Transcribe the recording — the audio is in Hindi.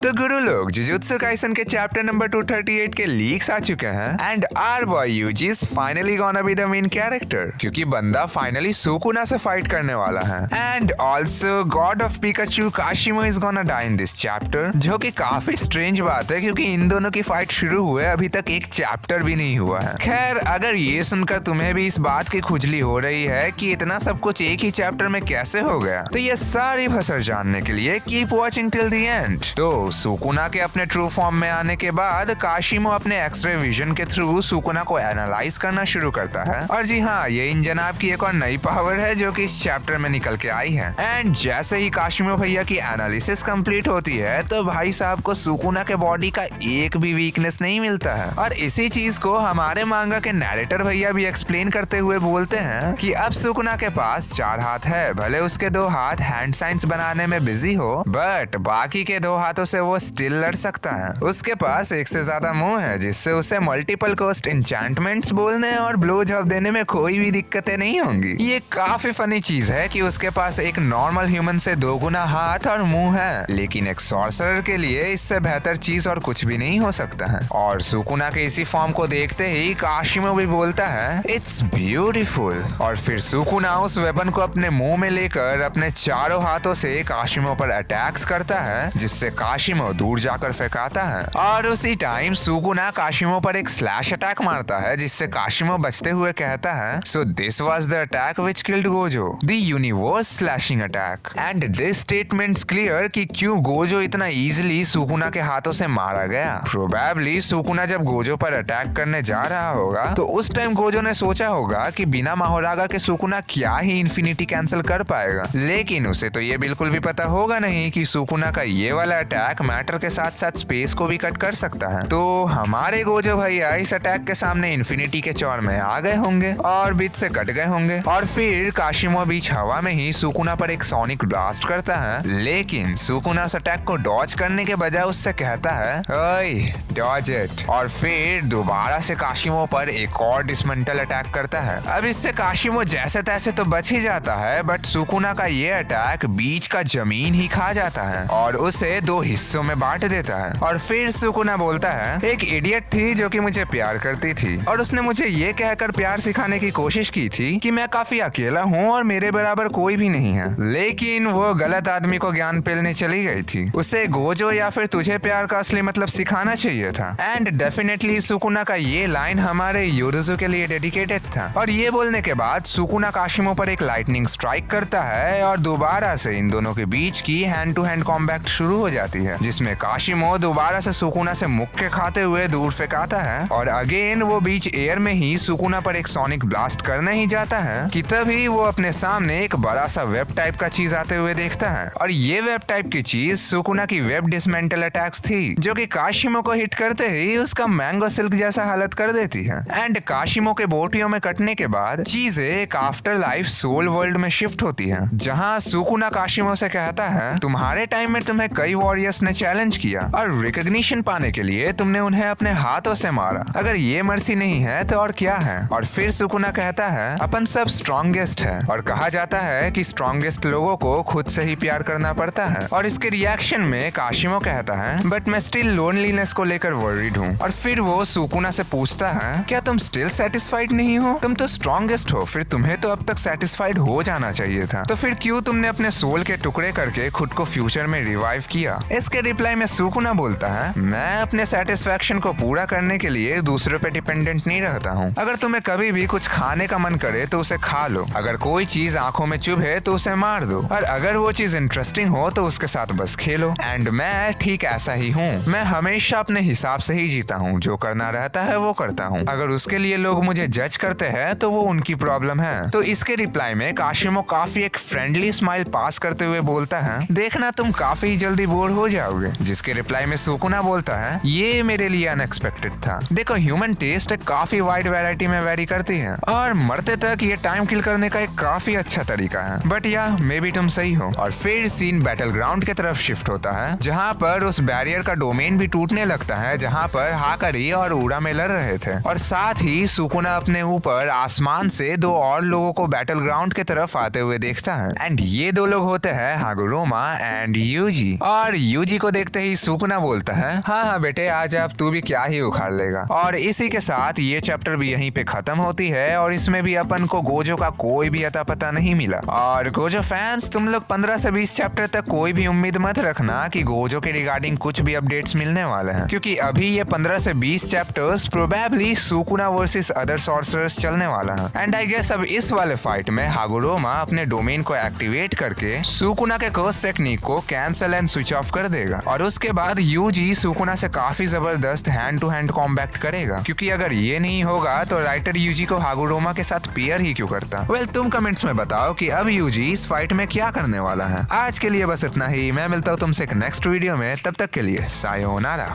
तो गुरु लोग जुजुत्सु काइसन के चैप्टर नंबर 238 के लीक्स आ चुके हैं and our boy Yuji is finally gonna be the main character, क्योंकि बंदा फाइनली सुकुना से फाइट करने वाला है। And also god of Pikachu Kashimo is gonna die in this chapter, जो कि काफी स्ट्रेंज बात है क्योंकि इन दोनों की फाइट शुरू हुए अभी तक एक चैप्टर भी नहीं हुआ है। खैर, अगर ये सुनकर तुम्हें भी इस बात की खुजली हो रही है कि इतना सब कुछ एक ही चैप्टर में कैसे हो गया, तो ये सारी फसर जानने के लिए keep watching till the end. तो सुकुना के अपने ट्रू फॉर्म में आने के बाद काशिमो अपने एक्सरे विजन के थ्रू सुकुना को एनालाइज करना शुरू करता है। और जी हाँ, ये इन जनाब की एक और नई पावर है जो कि इस चैप्टर में निकल के आई है। एंड जैसे ही काशिमो भैया की एनालिसिस कंप्लीट होती है तो भाई साहब को सुकुना के बॉडी का एक भी वीकनेस नहीं मिलता है। और इसी चीज को हमारे मांगा के नैरेटर भैया भी एक्सप्लेन करते हुए बोलते हैं कि अब सुकुना के पास 4 हाथ है, भले उसके 2 हाथ हैंड साइंस बनाने में बिजी हो, बट बाकी के 2 हाथों से वो स्टिल लड़ सकता है। उसके पास 1 से ज्यादा मुंह है जिससे उसे मल्टीपल कोस्ट एन्चेंटमेंट्स बोलने और ब्लो जॉब देने में कोई भी दिक्कतें नहीं होंगी। ये काफी फनी चीज है कि उसके पास एक नॉर्मल ह्यूमन से 2 गुना हाथ और मुंह है, लेकिन एक सॉर्सरर के लिए इससे बेहतर चीज और कुछ भी नहीं हो सकता है। और सुकुना के इसी फॉर्म को देखते ही काशिमो भी बोलता है इट्स ब्यूटीफुल। और फिर सुकुना उस वेपन को अपने मुंह में लेकर अपने चारों हाथों से काशिमो पर अटैक्स करता है, जिससे काशिमो दूर जाकर फेंकाता है। और उसी टाइम सुकुना काशिमो पर एक स्लैश अटैक मारता है, जिससे काशिमो बचते हुए कहता है so this was the attack which killed Gojo, the universe slashing attack. And this statements clear कि क्यों गोजो इतना इजीली सुकुना के हाथों से मारा गया। प्रोबेबली सुकुना जब गोजो पर अटैक करने जा रहा होगा तो उस टाइम गोजो ने सोचा होगा कि बिना माहोरागा के सुकुना क्या ही इन्फिनिटी कैंसिल कर पाएगा, लेकिन उसे तो ये बिल्कुल भी पता होगा नहीं कि सुकुना का ये वाला अटैक मैटर के साथ साथ स्पेस को भी कट कर सकता है। तो हमारे गोजो भैया इस अटैक के सामने इन्फिनिटी के चौर में आ गए होंगे और बीच से कट गए होंगे। और फिर काशिमो बीच हवा में ही सुकुना पर एक सोनिक ब्लास्ट करता है, लेकिन सुकुना उस अटैक को डॉज करने के बजाय उससे कहता है ओए डॉज इट। और फिर दोबारा से काशिमो पर एक और डिसमेंटल अटैक करता है। अब इससे काशिमो जैसे तैसे तो बच ही जाता है, बट सुकुना का ये अटैक बीच का जमीन ही खा जाता है और उसे 2 हिस्सों में बांट देता है। और फिर सुकुना बोलता है एक इडियट थी जो कि मुझे प्यार करती थी और उसने मुझे ये कहकर प्यार सिखाने की कोशिश की थी कि मैं काफी अकेला हूँ और मेरे बराबर कोई भी नहीं है, लेकिन वो गलत आदमी को ज्ञान पिलने चली गई थी। उसे गोजो या फिर तुझे प्यार का असली मतलब सिखाना चाहिए था। एंड डेफिनेटली सुकुना का ये लाइन हमारे योरुजु के लिए डेडिकेटेड था। और ये बोलने के बाद सुकुना काशिमो पर एक लाइटनिंग स्ट्राइक करता है और दोबारा से इन दोनों के बीच की हैंड टू हैंड कॉम्बैट शुरू हो जाती है, जिसमें काशिमो दोबारा से सुकुना से मुक्के खाते हुए दूर फेंकाता है। और अगेन वो बीच एयर में ही सुकुना पर एक सोनिक ब्लास्ट करने ही जाता है कि तभी वो अपने सामने एक बड़ा सा वेब टाइप का चीज आते हुए देखता है। और ये वेब टाइप की चीज सुकुना की वेब डिसमेंटल अटैक्स थी, जो कि काशिमो को हिट करते ही उसका मैंगो सिल्क जैसा हालत कर देती है। एंड काशिमो के बोटियों में कटने के बाद चीजें एक आफ्टर लाइफ सोल वर्ल्ड में शिफ्ट होती है, जहाँ सुकुना काशिमो से कहता है तुम्हारे टाइम में तुम्हें कई वॉरियर्स ने चैलेंज किया और रिकॉग्निशन पाने के लिए तुमने उन्हें अपने हाथों से मारा, अगर ये मर्सी नहीं है तो और क्या है। और फिर सुकुना कहता है अपन सब स्ट्रॉन्गेस्ट है और कहा जाता है कि स्ट्रॉन्गेस्ट लोगों को खुद से ही प्यार करना पड़ता है। और इसके रिएक्शन में काशिमो कहता है बट मैं स्टिल लोनलीनेस को लेकर वरीड हूँ। और फिर वो सुकुना से पूछता है क्या तुम स्टिल सेटिस्फाइड नहीं हो, तुम तो स्ट्रॉन्गेस्ट हो, फिर तुम्हें तो अब तक सेटिस्फाइड हो जाना चाहिए था, तो फिर क्यों तुमने अपने सोल के टुकड़े करके खुद को फ्यूचर में रिवाइव किया। इसके रिप्लाई में सुकुना बोलता है मैं अपने सेटिस्फैक्शन को पूरा करने के लिए दूसरों पे डिपेंडेंट नहीं रहता हूँ। अगर तुम्हें कभी भी कुछ खाने का मन करे तो उसे खा लो, अगर कोई चीज आंखों में चुभे तो उसे मार दो, और अगर वो चीज इंटरेस्टिंग हो तो उसके साथ बस खेलो। एंड मैं ठीक ऐसा ही हूँ, मैं हमेशा अपने हिसाब से ही जीता हूँ, जो करना रहता है वो करता हूँ, अगर उसके लिए लोग मुझे जज करते हैं तो वो उनकी प्रॉब्लम है। तो इसके रिप्लाई में काशिमो काफी एक फ्रेंडली स्माइल पास करते हुए बोलता है देखना तुम काफी जल्दी बोर हो जाओगे। जिसके रिप्लाई में सुकुना बोलता है ये मेरे लिए अनएक्सपेक्टेड था। देखो ह्यूमन टेस्ट काफी वाइड वैरायटी में वेरी करती है और मरते तक ये टाइम किल करने का एक काफी अच्छा तरीका है, बट या मे बी तुम सही हो। और फिर सीन बैटल ग्राउंड की तरफ शिफ्ट होता है, जहाँ पर उस बैरियर का डोमेन भी टूटने लगता है जहाँ पर हाकरी और उड़ा में लड़ रहे थे। और साथ ही सुकुना अपने ऊपर आसमान से 2 और लोगों को बैटल ग्राउंड की तरफ आते हुए देखता है। एंड ये 2 लोग होते हैं हागुरोमा एंड यूजी। और यूजी यूजी को देखते ही सुकुना बोलता है, हाँ हाँ बेटे आज आप तू भी क्या ही उखाड़ लेगा। और इसी के साथ ये चैप्टर भी यहीं पे खत्म होती है और इसमें भी अपन को गोजो का कोई भी अता पता नहीं मिला। और गोजो फैंस तुम लोग 15 से 20 चैप्टर तक कोई भी उम्मीद मत रखना कि गोजो के रिगार्डिंग कुछ भी अपडेट्स मिलने वाले हैं, क्योंकि अभी ये 15 से 20 chapters probably Sukuna versus other sorcerers चलने वाला है। एंड आई गेस अब इस वाले फाइट में हागुरोमा अपने डोमेन को एक्टिवेट करके सुकुना के कर्स टेक्निक को कैंसिल एंड स्विच ऑफ कर देगा और उसके बाद यूजी सुकुना से काफी जबरदस्त हैंड टू हैंड कॉम्बैट करेगा, क्योंकि अगर ये नहीं होगा तो राइटर यूजी को हागुरोमा के साथ पेयर ही क्यों करता। वेल तुम कमेंट्स में बताओ कि अब यूजी इस फाइट में क्या करने वाला है। आज के लिए बस इतना ही, मैं मिलता हूँ तुमसे एक नेक्स्ट वीडियो में, तब तक के लिए सायोनारा।